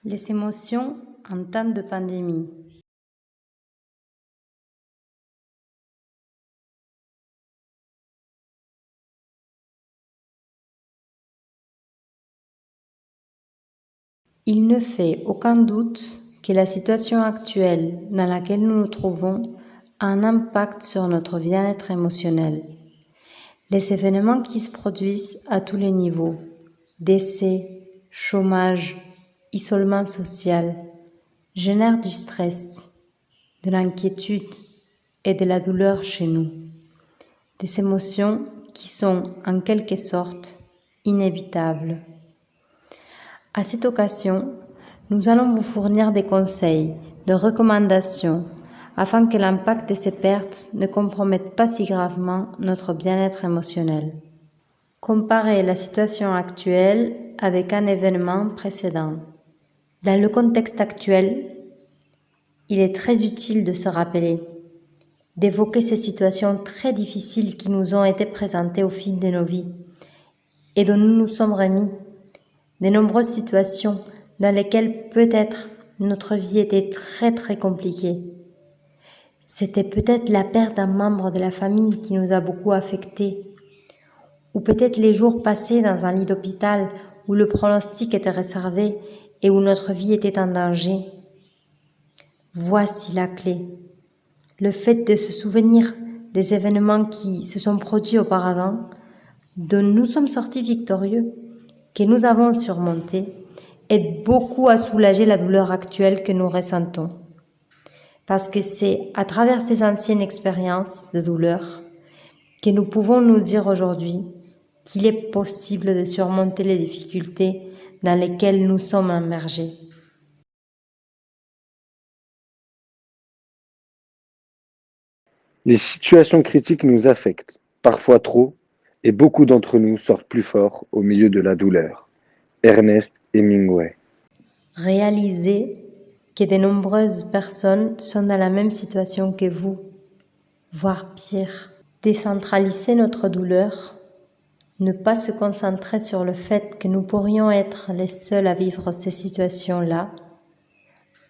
Les émotions en temps de pandémie. Il ne fait aucun doute que la situation actuelle dans laquelle nous nous trouvons a un impact sur notre bien-être émotionnel. Les événements qui se produisent à tous les niveaux, décès, chômage, isolement social, génèrent du stress, de l'inquiétude et de la douleur chez nous. Des émotions qui sont en quelque sorte inévitables. À cette occasion, nous allons vous fournir des conseils, des recommandations, afin que l'impact de ces pertes ne compromette pas si gravement notre bien-être émotionnel. Comparez la situation actuelle avec un événement précédent. Dans le contexte actuel, il est très utile de se rappeler, d'évoquer ces situations très difficiles qui nous ont été présentées au fil de nos vies et dont nous nous sommes remis, de nombreuses situations dans lesquelles peut-être notre vie était très compliquée. C'était peut-être la perte d'un membre de la famille qui nous a beaucoup affectés, ou peut-être les jours passés dans un lit d'hôpital où le pronostic était réservé et où notre vie était en danger. Voici la clé. Le fait de se souvenir des événements qui se sont produits auparavant, dont nous sommes sortis victorieux, que nous avons surmontés, aide beaucoup à soulager la douleur actuelle que nous ressentons. Parce que c'est à travers ces anciennes expériences de douleur que nous pouvons nous dire aujourd'hui qu'il est possible de surmonter les difficultés dans lesquelles nous sommes immergés. Les situations critiques nous affectent, parfois trop, et beaucoup d'entre nous sortent plus forts au milieu de la douleur. Ernest Hemingway. Réalisez que de nombreuses personnes sont dans la même situation que vous, voire pire. Décentraliser notre douleur, ne pas se concentrer sur le fait que nous pourrions être les seuls à vivre ces situations-là,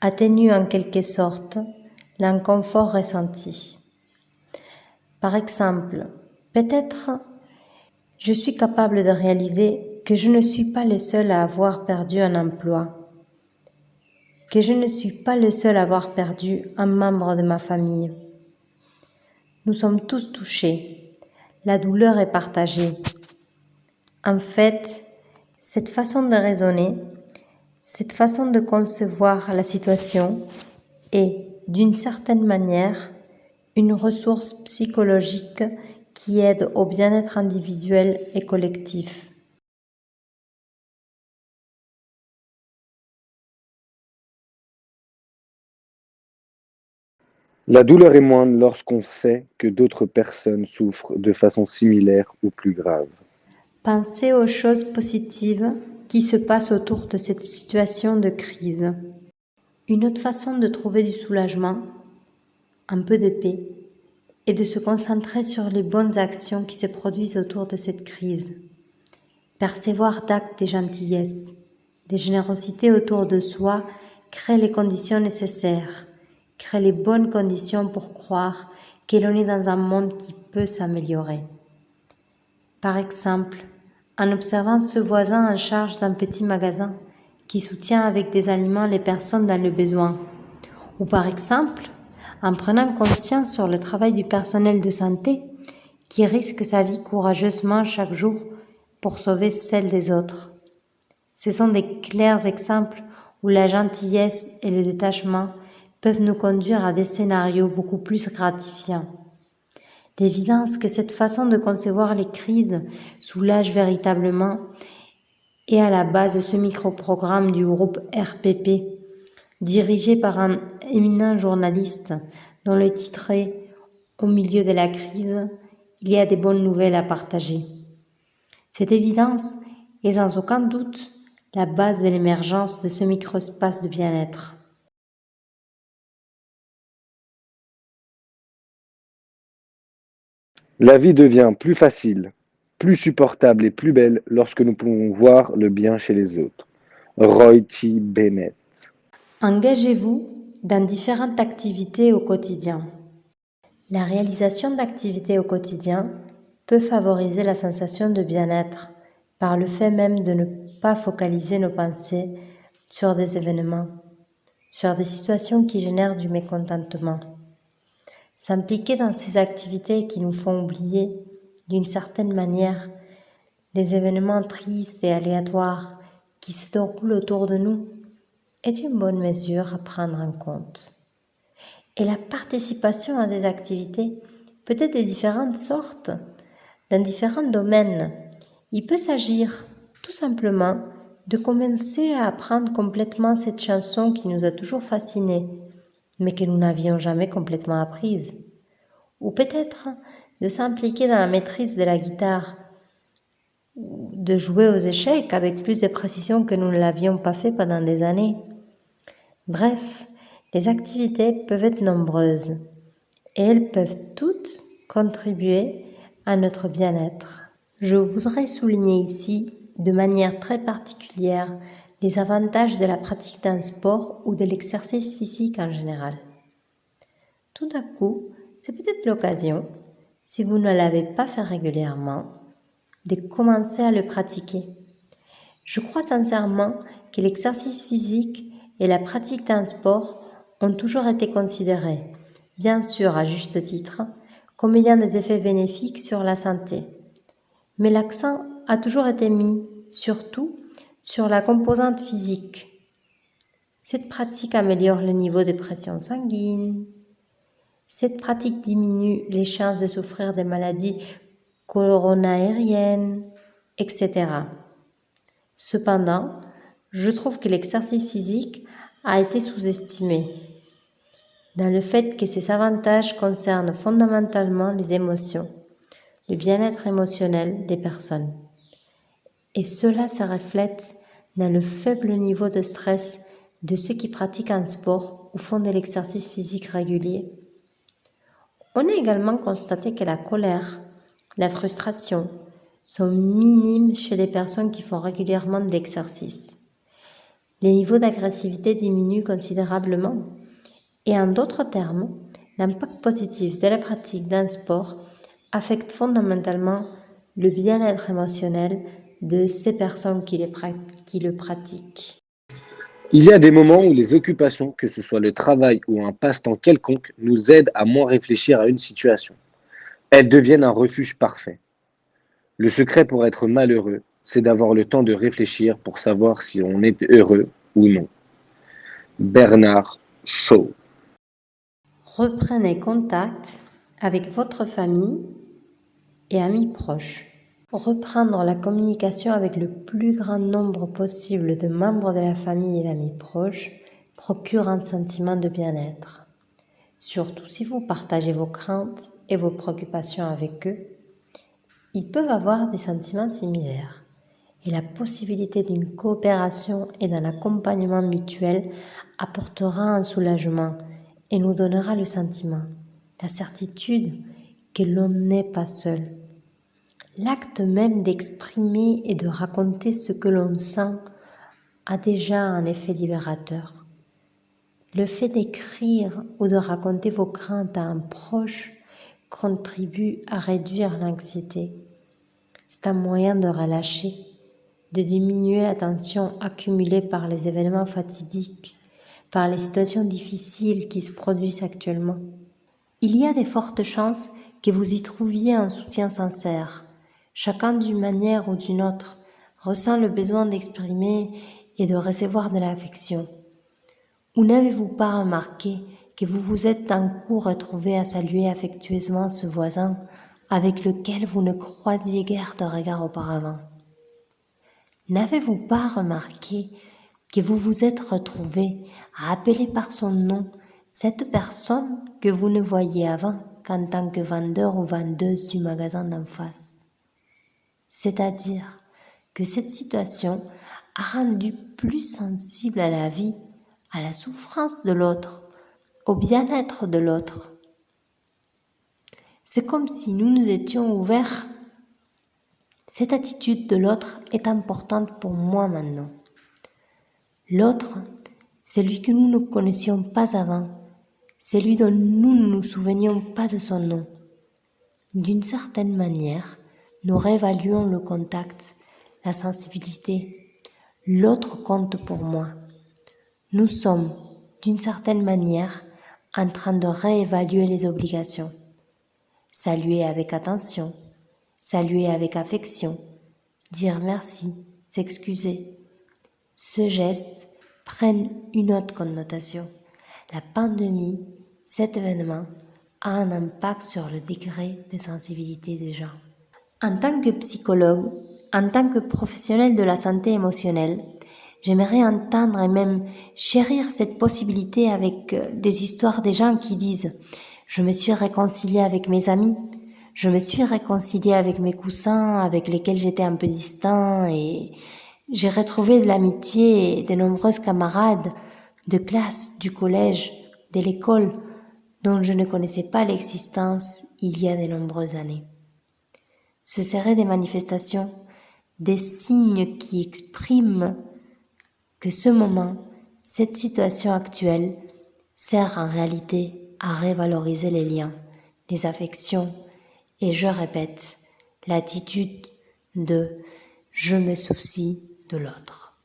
atténue en quelque sorte l'inconfort ressenti. Par exemple, peut-être je suis capable de réaliser que je ne suis pas le seul à avoir perdu un emploi, que je ne suis pas le seul à avoir perdu un membre de ma famille. Nous sommes tous touchés, la douleur est partagée. En fait, cette façon de raisonner, cette façon de concevoir la situation est, d'une certaine manière, une ressource psychologique qui aide au bien-être individuel et collectif. La douleur est moindre lorsqu'on sait que d'autres personnes souffrent de façon similaire ou plus grave. Pensez aux choses positives qui se passent autour de cette situation de crise. Une autre façon de trouver du soulagement, un peu de paix, est de se concentrer sur les bonnes actions qui se produisent autour de cette crise. Percevoir d'actes de gentillesse, de générosité autour de soi crée les conditions nécessaires, crée les bonnes conditions pour croire que l'on est dans un monde qui peut s'améliorer. Par exemple, en observant ce voisin en charge d'un petit magasin qui soutient avec des aliments les personnes dans le besoin. Ou par exemple, en prenant conscience sur le travail du personnel de santé qui risque sa vie courageusement chaque jour pour sauver celle des autres. Ce sont des clairs exemples où la gentillesse et le détachement peuvent nous conduire à des scénarios beaucoup plus gratifiants. D'évidence que cette façon de concevoir les crises soulage véritablement et à la base de ce micro-programme du groupe RPP, dirigé par un éminent journaliste dont le titre est « Au milieu de la crise, il y a des bonnes nouvelles à partager ». Cette évidence est sans aucun doute la base de l'émergence de ce micro-espace de bien-être. La vie devient plus facile, plus supportable et plus belle lorsque nous pouvons voir le bien chez les autres. Roy T. Bennett. Engagez-vous dans différentes activités au quotidien. La réalisation d'activités au quotidien peut favoriser la sensation de bien-être par le fait même de ne pas focaliser nos pensées sur des événements, sur des situations qui génèrent du mécontentement. S'impliquer dans ces activités qui nous font oublier, d'une certaine manière, les événements tristes et aléatoires qui se déroulent autour de nous est une bonne mesure à prendre en compte. Et la participation à des activités peut être de différentes sortes, dans différents domaines. Il peut s'agir tout simplement de commencer à apprendre complètement cette chanson qui nous a toujours fascinés, mais que nous n'avions jamais complètement apprise. Ou peut-être de s'impliquer dans la maîtrise de la guitare, ou de jouer aux échecs avec plus de précision que nous ne l'avions pas fait pendant des années. Bref, les activités peuvent être nombreuses et elles peuvent toutes contribuer à notre bien-être. Je voudrais souligner ici, de manière très particulière, les avantages de la pratique d'un sport ou de l'exercice physique en général. Tout à coup, c'est peut-être l'occasion, si vous ne l'avez pas fait régulièrement, de commencer à le pratiquer. Je crois sincèrement que l'exercice physique et la pratique d'un sport ont toujours été considérés, bien sûr à juste titre, comme ayant des effets bénéfiques sur la santé. Mais l'accent a toujours été mis, surtout, sur la composante physique. Cette pratique améliore le niveau de pression sanguine. Cette pratique diminue les chances de souffrir des maladies coronairiennes, etc. Cependant, je trouve que l'exercice physique a été sous-estimé, dans le fait que ces avantages concernent fondamentalement les émotions, le bien-être émotionnel des personnes. Et cela se reflète dans le faible niveau de stress de ceux qui pratiquent un sport ou font de l'exercice physique régulier. On a également constaté que la colère, la frustration sont minimes chez les personnes qui font régulièrement de l'exercice. Les niveaux d'agressivité diminuent considérablement et en d'autres termes, l'impact positif de la pratique d'un sport affecte fondamentalement le bien-être émotionnel de ces personnes qui le pratiquent. Il y a des moments où les occupations, que ce soit le travail ou un passe-temps quelconque, nous aident à moins réfléchir à une situation. Elles deviennent un refuge parfait. Le secret pour être malheureux, c'est d'avoir le temps de réfléchir pour savoir si on est heureux ou non. Bernard Shaw. Reprenez contact avec votre famille et amis proches. Reprendre la communication avec le plus grand nombre possible de membres de la famille et d'amis proches procure un sentiment de bien-être. Surtout si vous partagez vos craintes et vos préoccupations avec eux, ils peuvent avoir des sentiments similaires et la possibilité d'une coopération et d'un accompagnement mutuel apportera un soulagement et nous donnera le sentiment, la certitude que l'on n'est pas seul. L'acte même d'exprimer et de raconter ce que l'on sent a déjà un effet libérateur. Le fait d'écrire ou de raconter vos craintes à un proche contribue à réduire l'anxiété. C'est un moyen de relâcher, de diminuer la tension accumulée par les événements fatidiques, par les situations difficiles qui se produisent actuellement. Il y a de fortes chances que vous y trouviez un soutien sincère. Chacun d'une manière ou d'une autre ressent le besoin d'exprimer et de recevoir de l'affection. Ou n'avez-vous pas remarqué que vous vous êtes d'un coup retrouvé à saluer affectueusement ce voisin avec lequel vous ne croisiez guère de regard auparavant? N'avez-vous pas remarqué que vous vous êtes retrouvé à appeler par son nom cette personne que vous ne voyiez avant qu'en tant que vendeur ou vendeuse du magasin d'en face? C'est-à-dire que cette situation a rendu plus sensible à la vie, à la souffrance de l'autre, au bien-être de l'autre. C'est comme si nous nous étions ouverts. Cette attitude de l'autre est importante pour moi maintenant. L'autre, celui que nous ne connaissions pas avant, celui dont nous ne nous souvenions pas de son nom. D'une certaine manière, nous réévaluons le contact, la sensibilité. L'autre compte pour moi. Nous sommes, d'une certaine manière, en train de réévaluer les obligations. Saluer avec attention, saluer avec affection, dire merci, s'excuser. Ce geste prenne une autre connotation. La pandémie, cet événement, a un impact sur le degré de sensibilité des gens. En tant que psychologue, en tant que professionnel de la santé émotionnelle, j'aimerais entendre et même chérir cette possibilité avec des histoires des gens qui disent « Je me suis réconcilié avec mes amis, je me suis réconcilié avec mes coussins avec lesquels j'étais un peu distant et j'ai retrouvé de l'amitié et de nombreuses camarades de classe, du collège, de l'école, dont je ne connaissais pas l'existence il y a de nombreuses années. » Ce seraient des manifestations, des signes qui expriment que ce moment, cette situation actuelle, sert en réalité à revaloriser les liens, les affections et, je répète, l'attitude de « je me soucie de l'autre ».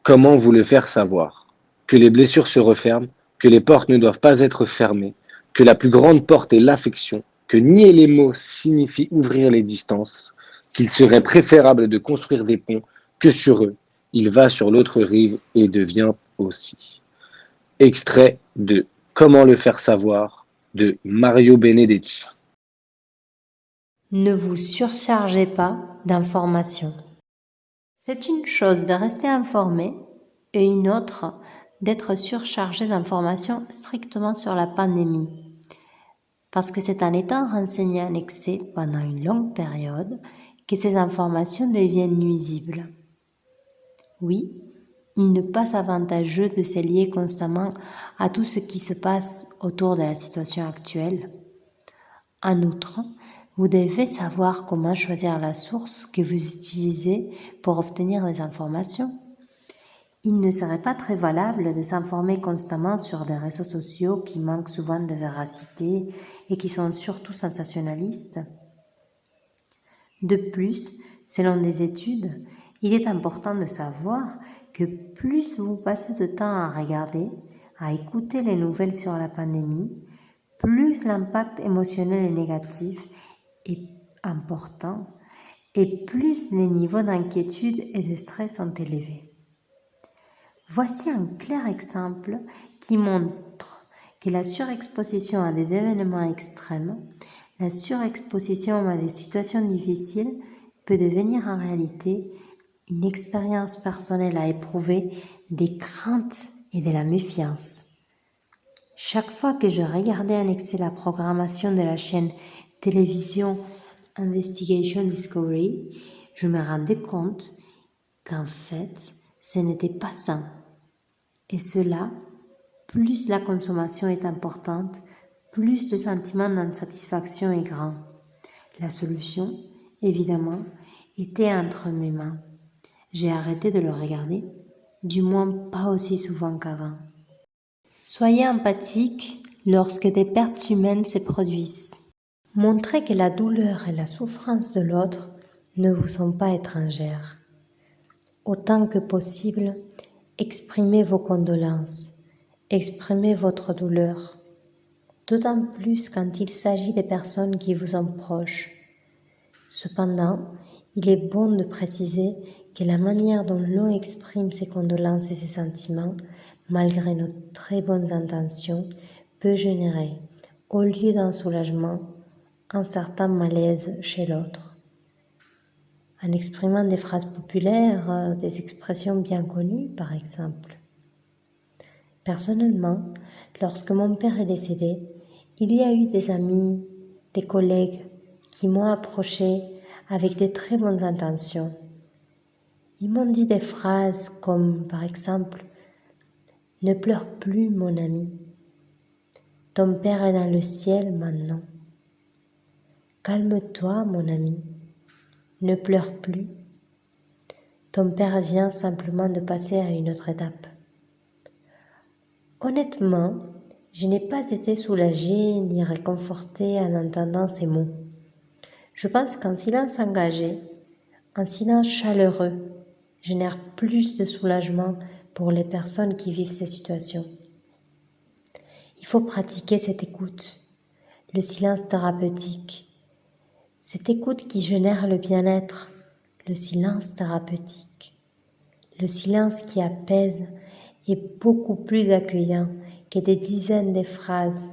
Comment vous le faire savoir? Que les blessures se referment, que les portes ne doivent pas être fermées, que la plus grande porte est l'affection, que nier les mots signifie ouvrir les distances, qu'il serait préférable de construire des ponts que sur eux, il va sur l'autre rive et devient aussi. Extrait de Comment le faire savoir de Mario Benedetti. Ne vous surchargez pas d'informations. C'est une chose de rester informé et une autre d'être surchargé d'informations strictement sur la pandémie. Parce que c'est en étant renseigné en excès pendant une longue période que ces informations deviennent nuisibles. Oui, il n'est pas avantageux de se lier constamment à tout ce qui se passe autour de la situation actuelle. En outre, vous devez savoir comment choisir la source que vous utilisez pour obtenir des informations. Il ne serait pas très valable de s'informer constamment sur des réseaux sociaux qui manquent souvent de véracité et qui sont surtout sensationnalistes. De plus, selon des études, il est important de savoir que plus vous passez de temps à regarder, à écouter les nouvelles sur la pandémie, plus l'impact émotionnel et négatif est important et plus les niveaux d'inquiétude et de stress sont élevés. Voici un clair exemple qui montre que la surexposition à des événements extrêmes, la surexposition à des situations difficiles peut devenir en réalité une expérience personnelle à éprouver des craintes et de la méfiance. Chaque fois que je regardais en excès la programmation de la chaîne télévision Investigation Discovery, je me rendais compte qu'en fait, ce n'était pas sain. Et cela, plus la consommation est importante, plus le sentiment d'insatisfaction est grand. La solution, évidemment, était entre mes mains. J'ai arrêté de le regarder, du moins pas aussi souvent qu'avant. Soyez empathique lorsque des pertes humaines se produisent. Montrez que la douleur et la souffrance de l'autre ne vous sont pas étrangères. Autant que possible, exprimez vos condoléances, exprimez votre douleur, d'autant plus quand il s'agit des personnes qui vous sont proches. Cependant, il est bon de préciser que la manière dont l'on exprime ses condoléances et ses sentiments, malgré nos très bonnes intentions, peut générer, au lieu d'un soulagement, un certain malaise chez l'autre. En exprimant des phrases populaires, des expressions bien connues, par exemple. Personnellement, lorsque mon père est décédé, il y a eu des amis, des collègues qui m'ont approché avec de très bonnes intentions. Ils m'ont dit des phrases comme, par exemple, « Ne pleure plus, mon ami. Ton père est dans le ciel maintenant. Calme-toi, mon ami. Ne pleure plus. » ton père vient simplement de passer à une autre étape. Honnêtement, je n'ai pas été soulagée ni réconfortée en entendant ces mots. Je pense qu'un silence engagé, un silence chaleureux, génère plus de soulagement pour les personnes qui vivent ces situations. Il faut pratiquer cette écoute, le silence thérapeutique, cette écoute qui génère le bien-être, le silence thérapeutique. Le silence qui apaise est beaucoup plus accueillant que des dizaines de phrases,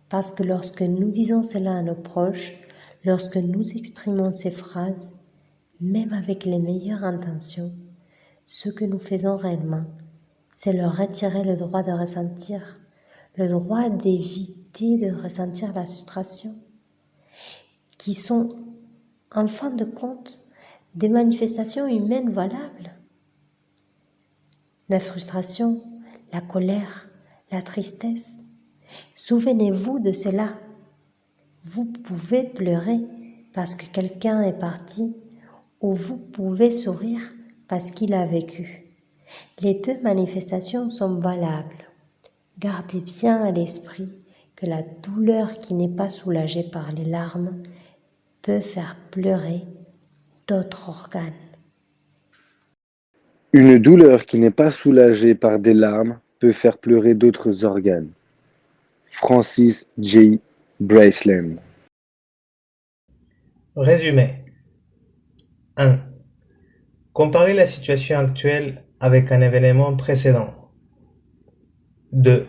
parce que lorsque nous disons cela à nos proches, lorsque nous exprimons ces phrases, même avec les meilleures intentions, ce que nous faisons réellement, c'est leur retirer le droit de ressentir, le droit d'éviter de ressentir la frustration, qui sont, en fin de compte, des manifestations humaines valables. La frustration, la colère, la tristesse. Souvenez-vous de cela. Vous pouvez pleurer parce que quelqu'un est parti ou vous pouvez sourire parce qu'il a vécu. Les deux manifestations sont valables. Gardez bien à l'esprit que la douleur qui n'est pas soulagée par les larmes peut faire pleurer d'autres organes. Une douleur qui n'est pas soulagée par des larmes peut faire pleurer d'autres organes. Francis J. Braceland. Résumé. 1. Comparer la situation actuelle avec un événement précédent. 2.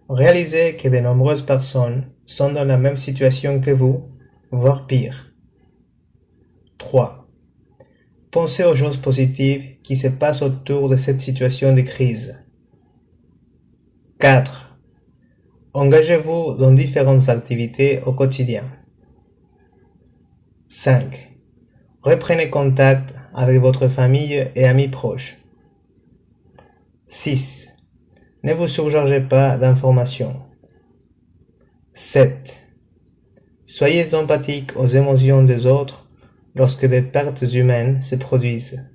Réalisez que de nombreuses personnes sont dans la même situation que vous, voire pire. 3. Pensez aux choses positives qui se passent autour de cette situation de crise. 4. Engagez-vous dans différentes activités au quotidien. 5. Reprenez contact avec votre famille et amis proches. 6. Ne vous surchargez pas d'informations. 7. Soyez empathique aux émotions des autres lorsque des pertes humaines se produisent.